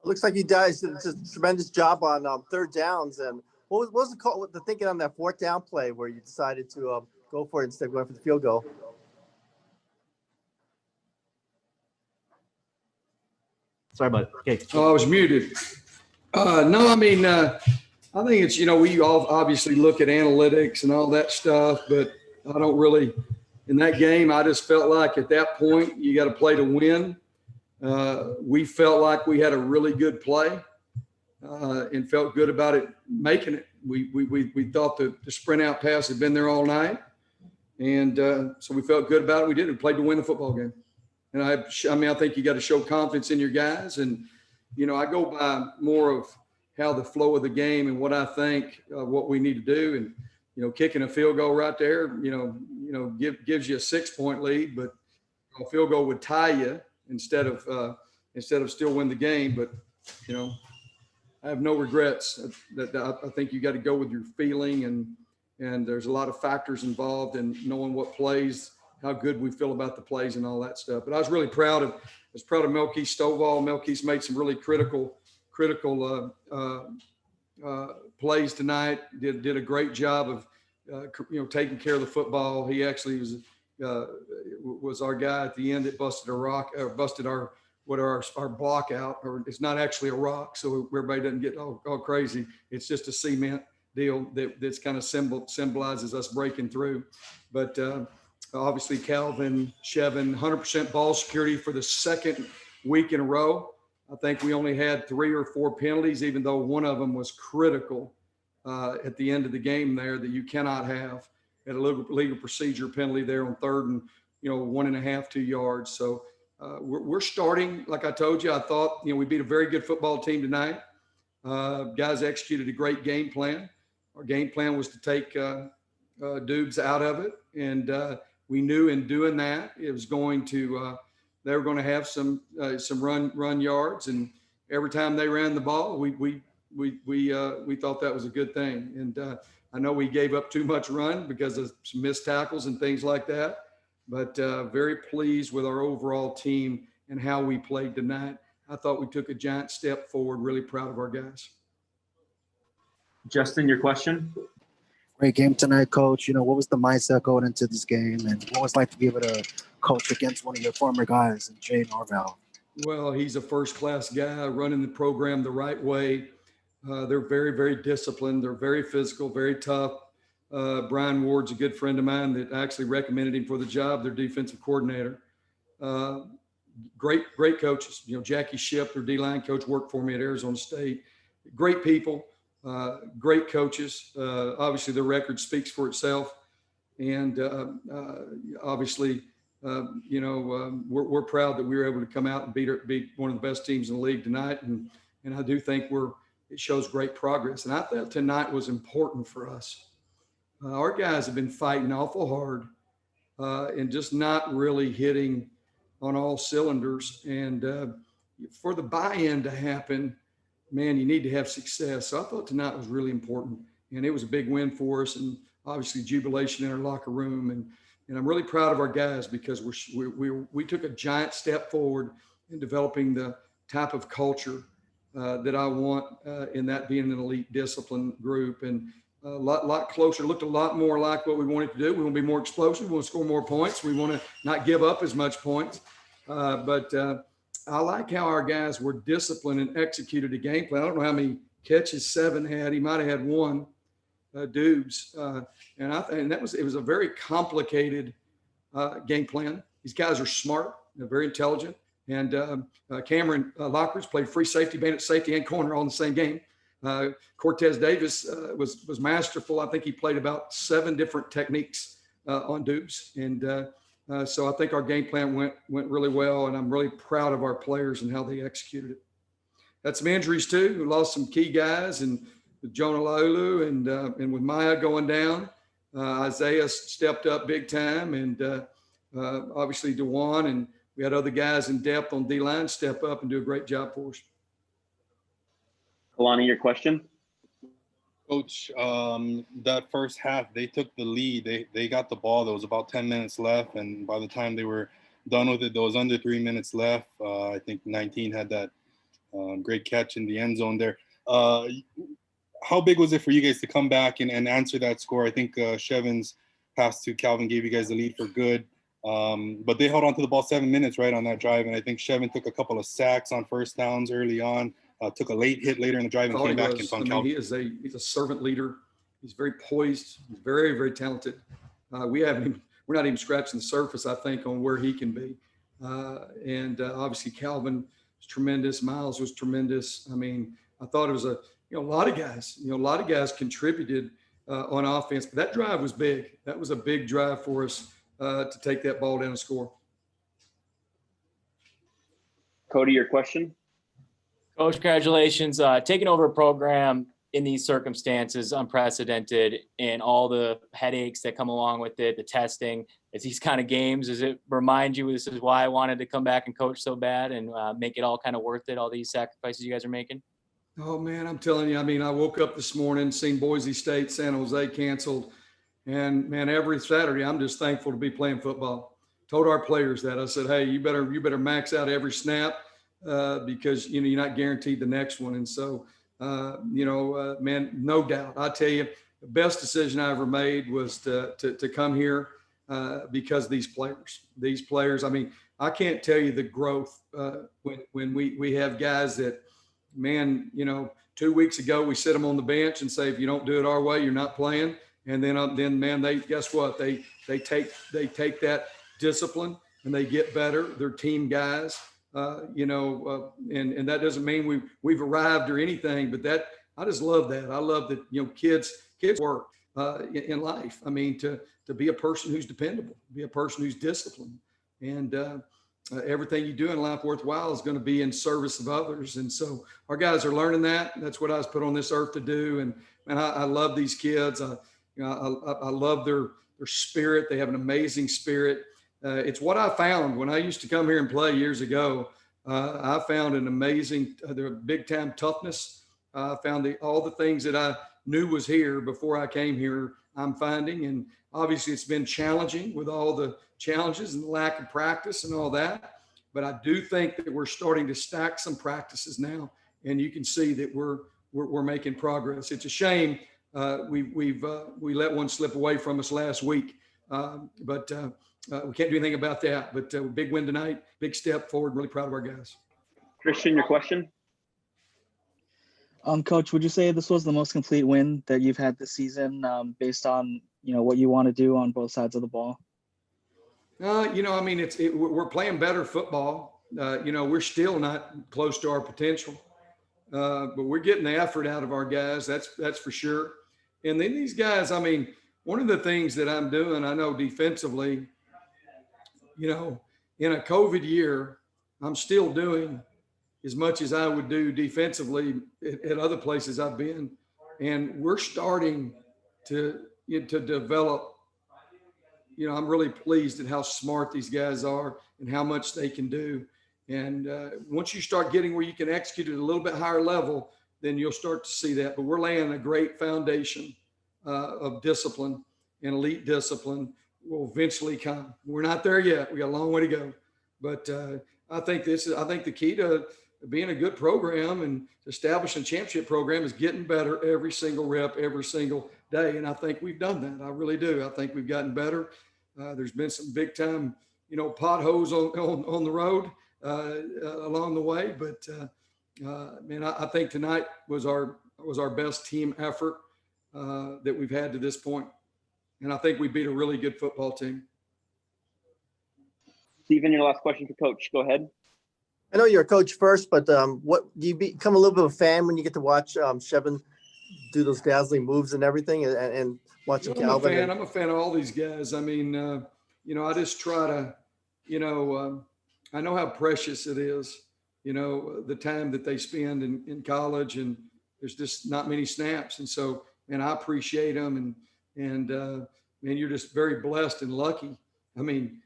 Looks like you guys did a tremendous job on third downs. And what was the call, the thinking on that fourth down play where you decided to go for it instead of going for the field goal? Sorry about it. Okay. Oh, I was muted. No, I mean, I think it's, we all obviously look at analytics and all that stuff, but I don't really, in that game, I just felt like at that point, you got to play to win. We felt like we had a really good play and felt good about it, making it. We thought the sprint out pass had been there all night. And so we felt good about it. We did. We played to win the football game. And I think you got to show confidence in your guys. And, I go by more of how the flow of the game and what I think what we need to do. And, kicking a field goal right there, gives you a 6-point lead, but a field goal would tie you instead of still win the game. But, I have no regrets. I think you got to go with your feeling, and there's a lot of factors involved in knowing what plays, how good we feel about the plays and all that stuff. But I was really proud of Melkeith Stovall. Melkeith's made some really critical plays tonight. Did a great job of taking care of the football. He actually was our guy at the end that busted our block out. Or it's not actually a rock, so everybody doesn't get all crazy. It's just a cement deal that's kind of symbolizes us breaking through. But obviously Calvin Shevin, 100% ball security for the second week in a row. I think we only had 3 or 4 penalties, even though one of them was critical at the end of the game there that you cannot have. Had a legal procedure penalty there on 3rd and 1.5, 2 yards. So we're starting, like I told you, I thought, we beat a very good football team tonight. Guys executed a great game plan. Our game plan was to take Dubes out of it. And we knew in doing that, it was going to, they were going to have some run yards. And every time they ran the ball, we thought that was a good thing. And I know we gave up too much run because of some missed tackles and things like that. But very pleased with our overall team and how we played tonight. I thought we took a giant step forward. Really proud of our guys. Justin, your question? Great game tonight, Coach. What was the mindset going into this game, and what was it like to be able to coach against one of your former guys, Jay Norvell? Well, he's a first-class guy running the program the right way. They're very, very disciplined. They're very physical, very tough. Brian Ward's a good friend of mine that actually recommended him for the job, their defensive coordinator. Great coaches. Jackie Shipp, their D-line coach, worked for me at Arizona State. Great people, great coaches. Obviously, the record speaks for itself. And obviously, we're proud that we were able to come out and beat one of the best teams in the league tonight. And I do think it shows great progress. And I thought tonight was important for us. Our guys have been fighting awful hard and just not really hitting on all cylinders. And for the buy-in to happen, man, you need to have success. So I thought tonight was really important. And it was a big win for us, and obviously jubilation in our locker room. And I'm really proud of our guys because we took a giant step forward in developing the type of culture that I want in that being an elite discipline group. And a lot closer, looked a lot more like what we wanted to do. We want to be more explosive. We want to score more points. We want to not give up as much points. But I like how our guys were disciplined and executed a game plan. I don't know how many catches 7 had. He might have had 1, Dubes. And it was a very complicated game plan. These guys are smart. They're very intelligent. And Cameron Lockridge played free safety, bandit safety, and corner all in the same game. Cortez Davis was masterful. I think he played about 7 different techniques on Dubes. And so I think our game plan went really well, and I'm really proud of our players and how they executed it. Had some injuries too. We lost some key guys, and with Jonah Laulu and with Maya going down, Isaiah stepped up big time, and obviously DeJuan, and we had other guys in depth on D-line step up and do a great job for us. Kalani, your question? Coach, that first half, they took the lead. They got the ball. There was about 10 minutes left, and by the time they were done with it, there was under 3 minutes left. I think 19 had that Great catch in the end zone there. How big was it for you guys to come back and answer that score? I think Chevin's pass to Calvin gave you guys the lead for good. But they held on to the ball 7 minutes right on that drive. And I think Chevin took a couple of sacks on first downs early on, took a late hit later in the drive and came back and found Calvin. He's a servant leader. He's very poised. He's very, very talented. We're not even scratching the surface, I think, on where he can be. And obviously Calvin was tremendous. Miles was tremendous. I mean, I thought it was a lot of guys contributed on offense, but that drive was big. That was a big drive for us to take that ball down and score. Cody, your question? Coach, congratulations. Taking over a program in these circumstances, unprecedented, and all the headaches that come along with it, the testing, it's these kind of games. Does it remind you this is why I wanted to come back and coach so bad and make it all kind of worth it, all these sacrifices you guys are making? Oh, man, I'm telling you, I mean, I woke up this morning, seen Boise State, San Jose canceled. And, man, every Saturday, I'm just thankful to be playing football. Told our players that. I said, hey, you better max out every snap because, you're not guaranteed the next one. And so, man, no doubt. I tell you, the best decision I ever made was to come here because these players, I mean, I can't tell you the growth when we have guys that, man, 2 weeks ago, we sit them on the bench and say, if you don't do it our way, you're not playing. And then man, they guess what? They take that discipline and they get better. They're team guys, and that doesn't mean we've arrived or anything, but that I just love that. I love that kids work in life. I mean, to be a person who's dependable, be a person who's disciplined, and everything you do in life worthwhile is going to be in service of others. And so our guys are learning that. That's what I was put on this earth to do. And I love these kids. I love their spirit. They have an amazing spirit. It's what I found when I used to come here and play years ago. I found an amazing, their big time toughness. I found all the things that I knew was here before I came here, I'm finding. And obviously it's been challenging with all the challenges and the lack of practice and all that. But I do think that we're starting to stack some practices now. And you can see that we're making progress. It's a shame we let one slip away from us last week, but we can't do anything about that. But big win tonight, big step forward. Really proud of our guys. Christian, your question? Coach, would you say this was the most complete win that you've had this season, based on what you want to do on both sides of the ball? I mean, we're playing better football. We're still not close to our potential, but we're getting the effort out of our guys. That's for sure. And then these guys, I mean, one of the things that I'm doing, I know defensively, in a COVID year, I'm still doing as much as I would do defensively at other places I've been. And we're starting to develop. I'm really pleased at how smart these guys are and how much they can do. And once you start getting where you can execute at a little bit higher level, then you'll start to see that. But we're laying a great foundation of discipline, and elite discipline will eventually come. We're not there yet. We got a long way to go. But I think the key to being a good program and establishing a championship program is getting better every single rep, every single day. And I think we've done that. I really do. I think we've gotten better. There's been some big time, potholes on the road along the way. But man, I think tonight was our best team effort that we've had to this point. And I think we beat a really good football team. Stephen, your last question for Coach. Go ahead. I know you're a coach first, but what do you become a little bit of a fan when you get to watch Chevin do those dazzling moves and everything, and watching Calvin? I'm a fan of all these guys. I mean, I just try to, I know how precious it is, the time that they spend in college, and there's just not many snaps. And so, man, I appreciate them, and man, you're just very blessed and lucky. I mean,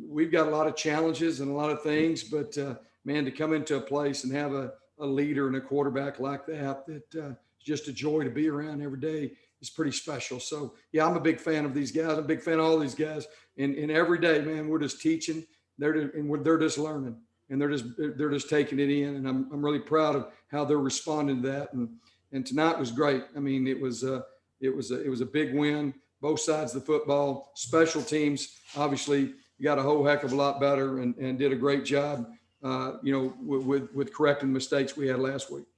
we've got a lot of challenges and a lot of things, but man, to come into a place and have a leader and a quarterback like that, it's just a joy to be around every day, is pretty special. So yeah, I'm a big fan of these guys. I'm a big fan of all these guys, and every day, man, we're just teaching. They're just learning. and they're just taking it in, and I'm really proud of how they're responding to that. And tonight was great. I mean, it was a big win. Both sides of the football. Special teams obviously got a whole heck of a lot better and did a great job. With correcting the mistakes we had last week.